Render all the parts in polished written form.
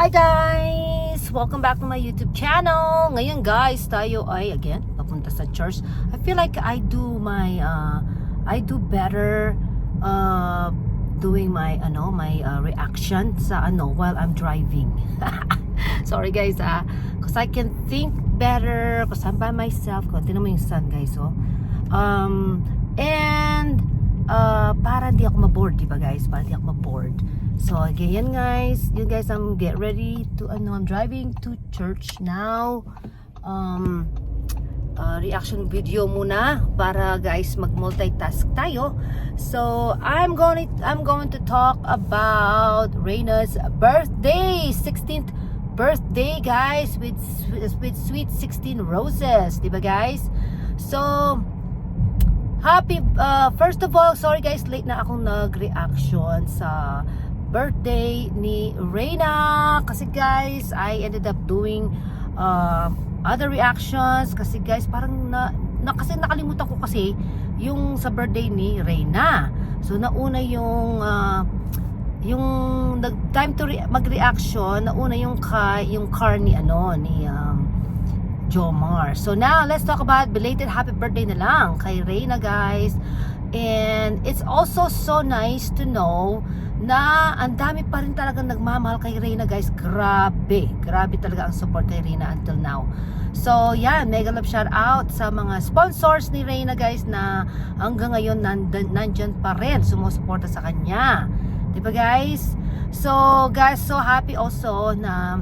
Hi guys! Welcome back to my YouTube channel. Ngayon guys, tayo ay again papunta sa church. I feel like I do better doing my reaction sa while I'm driving. Sorry guys because I can think better because I'm by myself. Tingnan mo yung sun guys and para di ako ma-bored, diba guys? Para di ako ma-bored. So again guys, I'm get ready to I'm driving to church now. Reaction video muna para guys mag-multitask tayo. So I'm going to talk about Reyna's birthday, 16th birthday guys, with sweet 16 roses, diba guys? So happy first of all, sorry guys, late na akong nag-reaction sa birthday ni Reyna kasi guys, I ended up doing other reactions kasi guys, parang kasi nakalimutan ko kasi yung sa birthday ni Reyna. So nauna yung time to mag-reaction, nauna yung car ni Jomar. So now let's talk about belated happy birthday na lang kay Reyna guys. And it's also so nice to know na ang dami pa rin talagang nagmamahal kay Reyna guys. Grabe talaga ang support kay Reyna until now. So yeah, mega love shout out sa mga sponsors ni Reyna guys na hanggang ngayon nandyan pa rin sumusuporta sa kanya, diba guys? So guys, so happy also na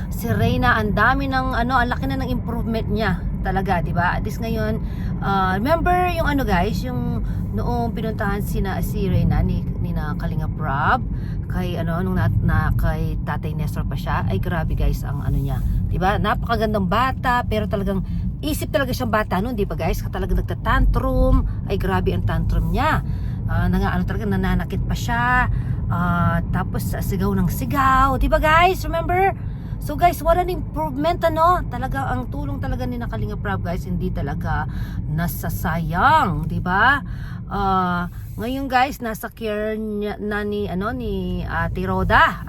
si Reyna, ang dami ng ang laki na ng improvement niya talaga, 'di ba? At least ngayon, remember yung guys, yung noong pinuntahan si Reyna ni Kalinga Prab kay nung kay Tatay Nestor pa siya, ay grabe guys ang niya, 'di ba? Napakagandang bata, pero talagang isip talaga siyang bata noon, 'di ba guys? Talagang nagta-tantrum, ay grabe ang tantrum niya. Talaga nananakit pa siya. Tapos sigaw ng sigaw, 'di ba guys? Remember? So guys, what an improvement talaga ang tulong talaga ni Kalinga Prab guys, hindi talaga nasasayang, 'di ba? Ngayon guys, nasa care na ni Ate Roda,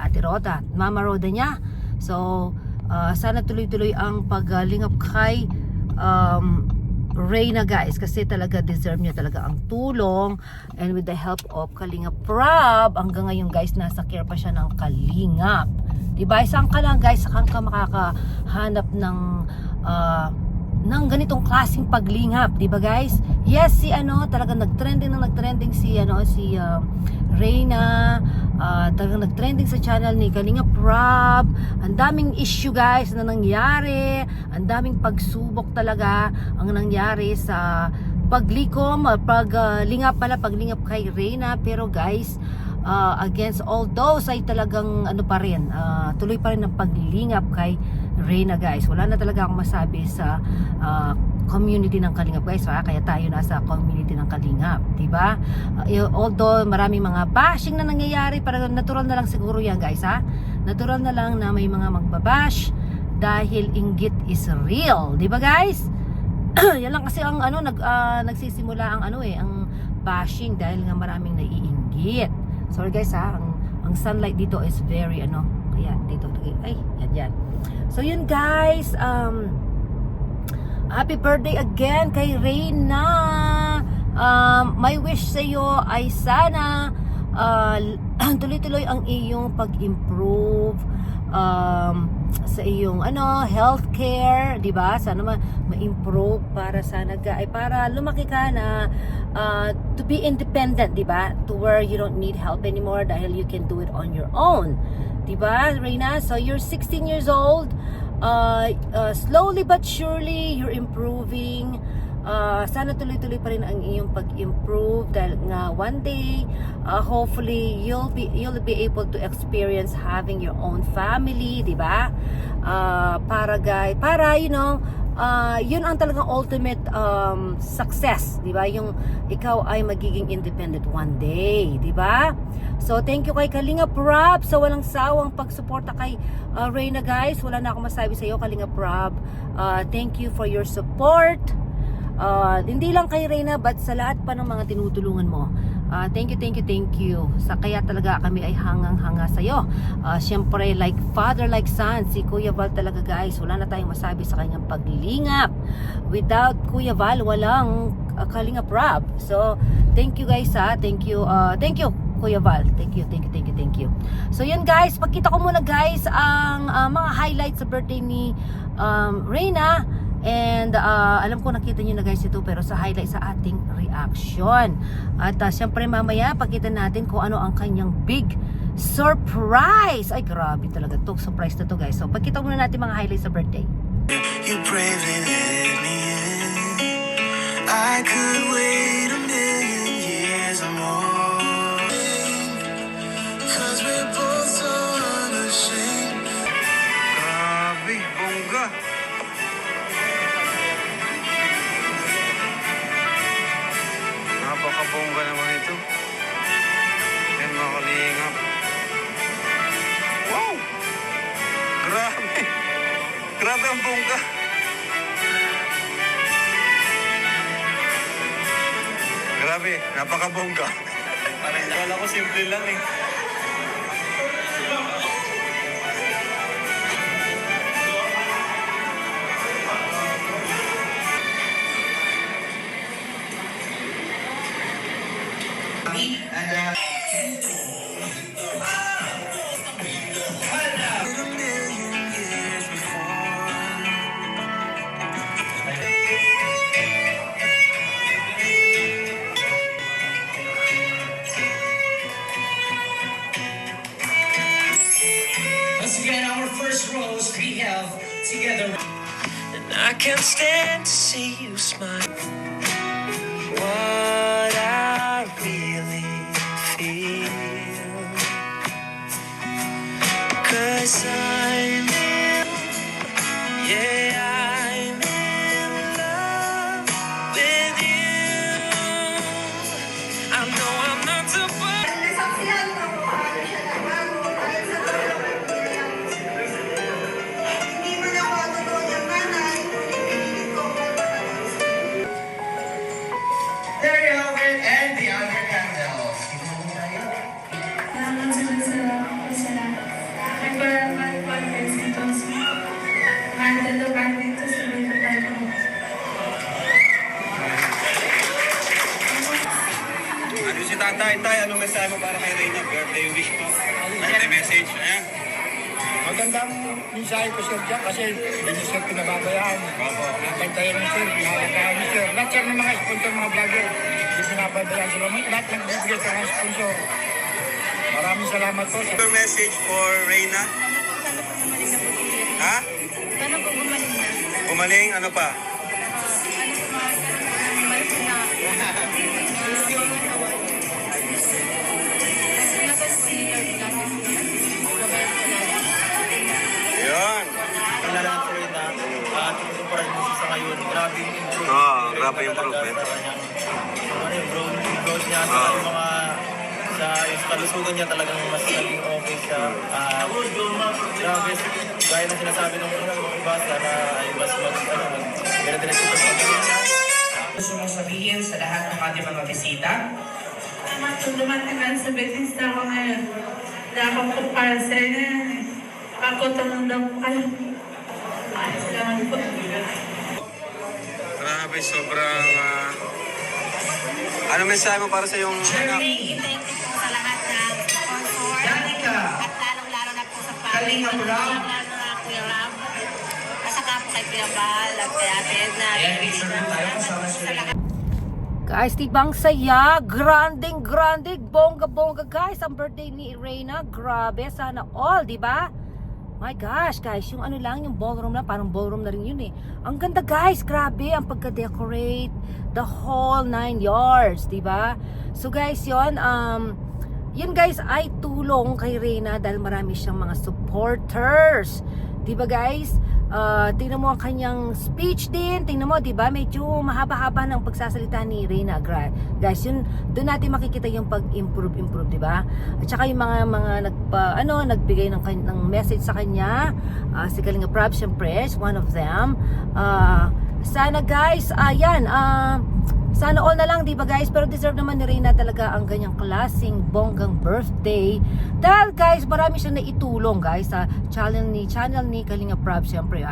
Mama Roda niya. So sana tuloy-tuloy ang paglingap kay Reyna guys, kasi talaga deserve niya talaga ang tulong, and with the help of Kalinga Prab, hanggang ngayon guys nasa care pa siya ng Kalingap. Diba? Isang ka lang guys, saan ka makakahanap ng ganitong klaseng paglingap, diba guys? Yes, talagang nagtrending si Reyna, talagang nagtrending sa channel ni Kalinga Prab. Ang daming issue guys na nangyari, ang daming pagsubok talaga ang nangyari sa paglingap kay Reyna. Pero guys, against all those ay talagang tuloy pa rin ang paglingap kay Reyna guys. Wala na talaga akong masabi sa community ng Kalingap guys, kaya tayo nasa community ng Kalingap, diba? Although maraming mga bashing na nangyayari, parang natural na lang siguro yan guys, natural na lang na may mga magbabash dahil inggit is real, diba guys? Yan lang kasi ang nagsisimula ang bashing dahil nga maraming naiinggit. Sorry guys ang sunlight dito is very kaya dito ay yan. So yun guys, happy birthday again kay Reyna. My wish sa iyo ay sana tuloy-tuloy ang iyong pag-improve sa iyong healthcare, 'di ba? Sana ma-improve para sana para lumaki ka na to be independent, 'di ba? To where you don't need help anymore dahil you can do it on your own. 'Di ba, Reyna? So you're 16 years old. Slowly but surely you're improving. Sana tuloy-tuloy pa rin ang iyong pag-improve dahil nga one day hopefully you'll be able to experience having your own family, 'di ba? Para yun ang talagang ultimate success, 'di ba? Yung ikaw ay magiging independent one day, 'di ba? So thank you kay Kalinga Prab sa walang sawang pagsuporta kay Reyna guys. Wala na akong masabi sa iyo, Kalinga Prab. Thank you for your support. Hindi lang kay Reyna but sa lahat pa ng mga tinutulungan mo. Thank you. Kaya talaga kami ay hangang-hanga sa'yo. Siyempre, like father, like son, si Kuya Val talaga guys, wala na tayong masabi sa kanyang paglingap. Without Kuya Val, walang Kalingap Rob. So, thank you guys ha. Thank you Kuya Val. Thank you. So, yun guys, pagkita ko muna guys ang mga highlights sa birthday ni Reyna. And alam ko nakita nyo na guys ito, pero sa highlight sa ating reaction. At syempre mamaya pakita natin kung ano ang kanyang big surprise. Ay grabe talaga to, surprise na to guys. So pakita muna natin mga highlights sa birthday. You bravely let me in. I could wait a million years or more, 'cause we're both so unashamed. Grabe, bongga. Napakabongga naman ito. Yan mga kalingap. Wow! Grabe! Grabe ang bongga. Grabe, napakabongga. Kala ko simple lang eh. Once again, our first rose we have together. And I can't stand to see you smile. What I really feel, 'cause I'm in, yeah, I'm in love with you. I know I'm not to blame. There you have it, and the other candles. Salamat sa nagpapag-podcast dito sa madalokan dito sa Bicol ko. Ano si tatay? Tay, anong mensahe mo para kay Reyna? Birthday wish mo. Birthday message. Ayan. Magandang mensahe ko sir dyan kasi hindi sir pinababayaan. Nabantayan ni sir, nakakatahan ni sir. Lahat sir ng mga sponsor, mga vlogger, hindi pinababayaan sila. Lahat nagbibigay sa mga sponsor. Maraming salamat po. Your message for Reyna? Ha? Sana po gumaling na. Gumaling? Ano pa? Ayun. Kailangan sa rin na at kumpara mo sa ngayon, grabe yung improvement. Grabe yung improvement. Ano yung growth niya, sa yung mga yung kalusugan niya talagang mas naging okay siya. Grabe, gaya na sinasabi ng iba, sana ay mas mag-dire-diretso sa pagkakas. Gusto mong sabihin sa lahat ng ating mga bisita? Tumatagal sa Betista ko ngayon. Dapat po para sa inyo. Ako tumundang ko kayo. Salamat po. Grabe, sobrang... ano mensahe mo para sa yung anak? Thank you po sa lahat ng sponsor. Danica. At lalong-lalo na po sa Kalingap Rob. Lalong-lalo na Kuya Rob. At saka po kay Kuya Bal at kay Ate Edna. Ayan, picture po tayo kasama si Reyna. Guys, tibang saya, granding, bongga guys, ang birthday ni Reyna, grabe, sana all, di ba? My gosh, guys, yung ano lang, yung ballroom lang, parang ballroom na rin yun eh. Ang ganda guys, grabe, ang pagka-decorate, the whole 9 yards, di ba? So guys, yun guys ay tulong kay Reyna dahil marami siyang mga supporters. Di ba guys? Tingnan mo ang kanyang speech din. Tingnan mo, di ba? Medyo mahaba-haba ng pagsasalita ni Reyna. Guys, yun, doon natin makikita yung pag-improve, di ba? At saka yung mga nagbigay ng message sa kanya. Si Kalingap Rob, syempre, is one of them. Sana guys, Sana all na lang, di ba guys? Pero deserve naman ni Reyna talaga ang ganyang klaseng bonggang birthday. Dahil guys, marami siyang naitulong guys sa channel ni Kalinga Prab, syempre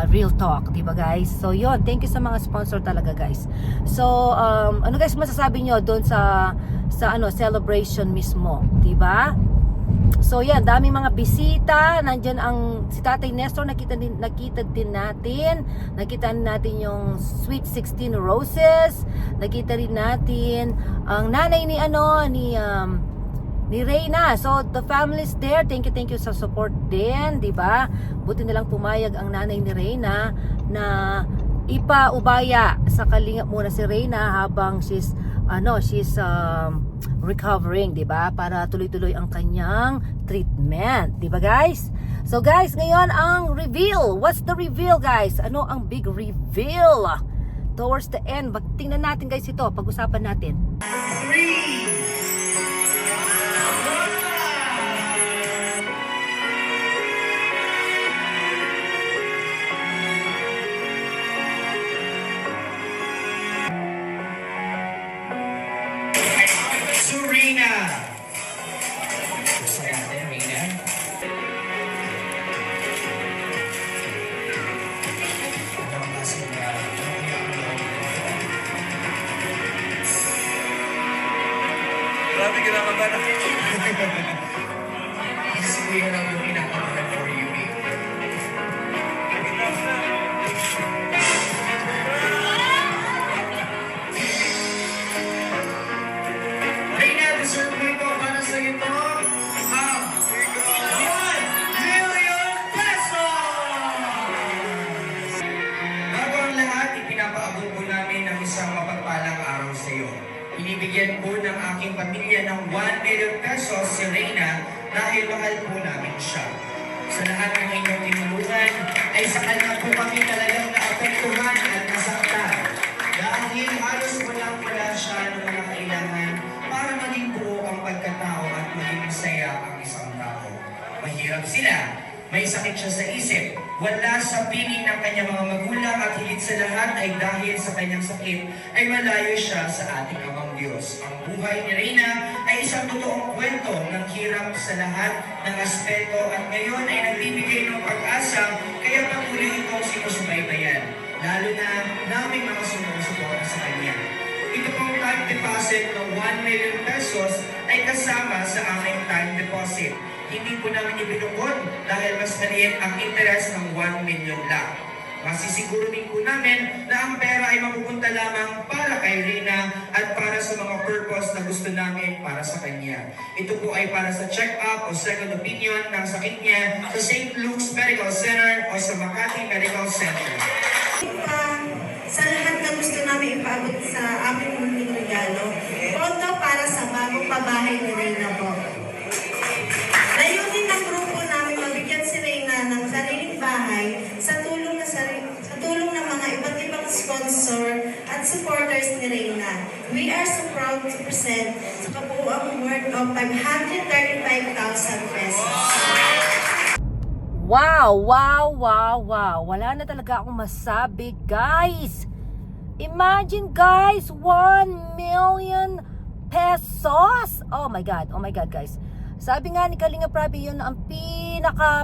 Real Talk, di ba guys? So yon, thank you sa mga sponsor talaga guys. So ano guys masasabi nyo doon sa celebration mismo, di ba? So yan, daming mga bisita. Nandyan si Tatay Nestor, nakita din natin. Nakita natin yung Sweet 16 Roses. Nakita rin natin ang nanay ni Reyna. So the family's there. Thank you sa support din, di ba? Buti na lang pumayag ang nanay ni Reyna na ipaubaya sa Kalingap muna si Reyna habang she's recovering, 'di ba? Para tuloy-tuloy ang kanyang treatment, 'di ba guys? So guys, ngayon ang reveal. What's the reveal guys? Ano ang big reveal? Towards the end, tingnan natin guys ito, pag-usapan natin. So, Reyna. Gusto natin, Reyna. Anong klaseng Grabe, kinakabahan ako. Kasi kuya lang yung kinakabahan for you, eh. Reyna, deserve mo ito para sa ito ang 1 million pesos! Bago ang lahat, ipinapaabot po namin ng isang mapagpalang araw sa iyo. Binibigyan po ng aking pamilya ng 1 million pesos si Reyna dahil mahal po namin siya. Sa lahat ng inyong tinulungan ay sa kanya po kami talagang naapektuhan at nasaktan. Dahil halos walang wala siya ng mga kailangan para maging buo ang pagkatao at maging masaya ang isang tao. Mahirap sila, may sakit siya sa isip, wala sa piling ng kanyang mga magulang at higit sa lahat ay dahil sa kanyang sakit ay malayo siya sa ating Amang Diyos. Ang buhay ni Reyna ay isang totoong kwento ng hirap sa lahat ng aspeto at ngayon ay nagbibigay ng pag-asa kaya patuloy itong sinusubaybayan, lalo na naming mga sumusuporta sa kanya. Ito pong time deposit ng 1 million pesos ay kasama sa aming time deposit. Hindi po namin ibinukod dahil mas maliit ang interest ng 1 million lang. Masisiguro din po namin na ang pera ay mapupunta lamang para kay Reyna at para sa mga purpose na gusto namin para sa kanya. Ito po ay para sa check-up o second opinion ng sakit niya sa St. Luke's Medical Center o sa Makati Medical Center. Sa lahat na gusto namin ipaabot sa aming munting regalo, punto para sa bagong pabahay ni Reyna po. Layunin ng grupo namin mabigyan si Reyna ng sariling bahay sa tulong ng mga iba't ibang sponsor at supporters ni Reyna. We are so proud to present sa kabuuang worth of 535,000 pesos. Wow! Wala na talaga akong masabi, guys. Imagine, guys, 1 million pesos. Oh my God, guys. Sabi nga ni Kalinga Prabi, yun ang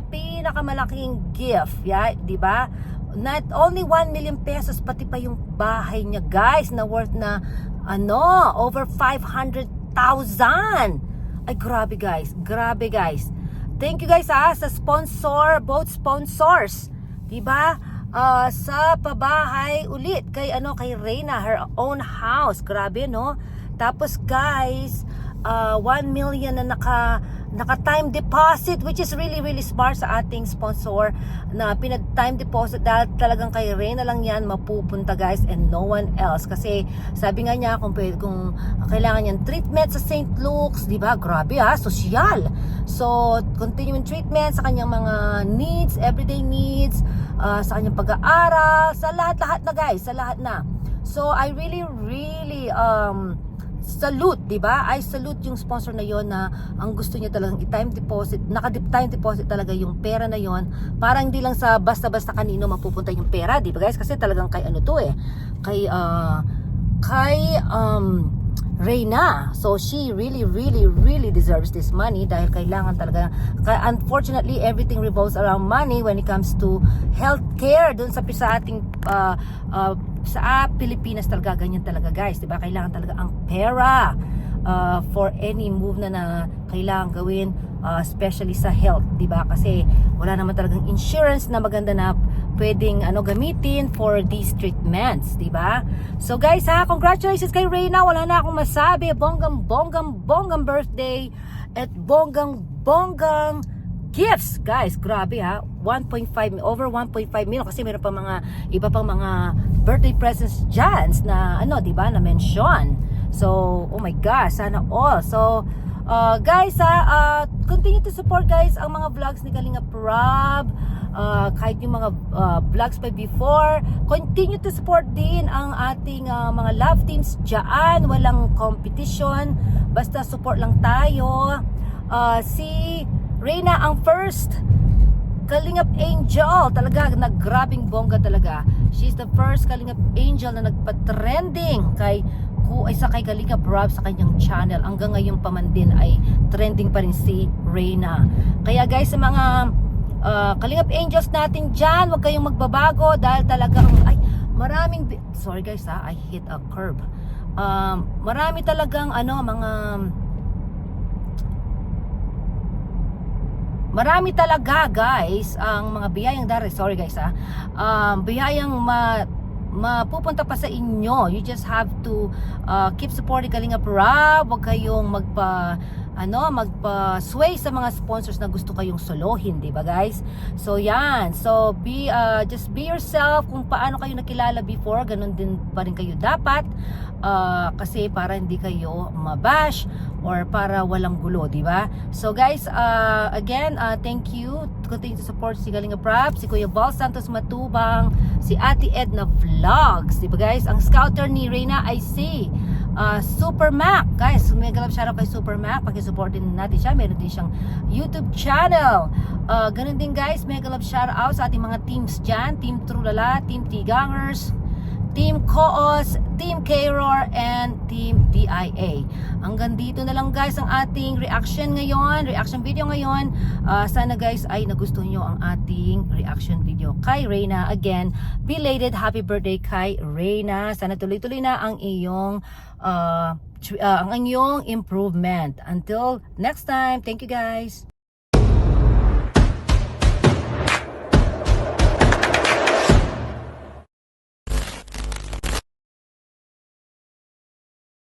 pinakamalaking gift, di ba? Not only 1 million pesos, pati pa yung bahay niya, guys, na worth na over 500,000. Ay, grabe guys. Thank you guys sa sponsor, both sponsors, 'di ba? Sa pabahay ulit kay Reyna, her own house. Grabe no. Tapos guys, 1 million na naka time deposit, which is really smart sa ating sponsor na time deposit dahil talagang kay Reyna lang yan mapupunta guys and no one else. Kasi sabi nga niya kung kailangan niyang treatment sa St. Luke's, di ba? Grabe sosyal. So continuing treatment sa kanyang mga needs, everyday needs, sa kanyang pag-aaral, sa lahat na guys, sa lahat na. So I really salute, di ba? I salute yung sponsor na yon na ang gusto niya talagang i-time deposit, naka-time deposit talaga yung pera na yon para hindi lang sa basta-basta kanino mapupunta yung pera, di ba guys? Kasi talagang kay kay Reyna. So she really deserves this money dahil kailangan talaga. Unfortunately, everything revolves around money when it comes to healthcare dun sa ating sa Pilipinas talaga, ganyan talaga guys, diba? Kailangan talaga ang pera for any move na kailangan gawin, especially sa health, diba? Kasi wala naman talagang insurance na maganda na pwedeng gamitin for these treatments, diba? So guys congratulations kay Reyna. Wala na akong masabi. Bonggang birthday at bonggang gifts, guys. Grabe over 1.5 million kasi meron pa iba pang mga birthday presents dyan na diba, na mention. So, oh my gosh, sana all. So, guys continue to support guys ang mga vlogs ni Kalingap Rob. Kahit yung mga vlogs pa before, continue to support din ang ating mga love teams dyan. Walang competition, basta support lang tayo. Si Reyna ang first Kalingap Angel, talaga naggrabing bongga talaga. She's the first Kalingap Angel na nagpa-trending kay Kalingap Rob sa kanyang channel. Hanggang ngayon pa man din ay trending pa rin si Reyna. Kaya guys, sa mga Kalingap Angels natin dyan, huwag kayong magbabago dahil talagang sorry guys I hit a curb. Marami talagang marami talaga guys ang mga biyayang sorry guys biyayang mapupunta pa sa inyo. You just have to keep supporting Kalingap Rob. Huwag kayong magpa-sway sa mga sponsors na gusto kayong solohin, di ba guys? So yan, so just be yourself. Kung paano kayo nakilala before, ganun din pa rin kayo dapat, kasi para hindi kayo mabash or para walang gulo, di ba? So guys, again, thank you. Continue to support si Kalingap Rob, si Kuya Val Santos Matubang, si Ate Edna Vlogs, di ba guys? Ang scouter ni Reyna ay si Super Mac, guys. Mega love shoutout kay Super Mac. Paki-support din natin siya. Meron din siyang YouTube channel. Ganun din guys, mega love shoutout sa ating mga teams dyan. Team Trulala, Team Tigangers, Team Koos, Team K-Roar, and Team DIA. Hanggang dito na lang guys ang ating reaction video ngayon. Sana guys ay nagustuhan nyo ang ating reaction video kay Reyna. Again, belated happy birthday kay Reyna. Sana tuloy-tuloy na ang iyong improvement. Until next time, thank you guys.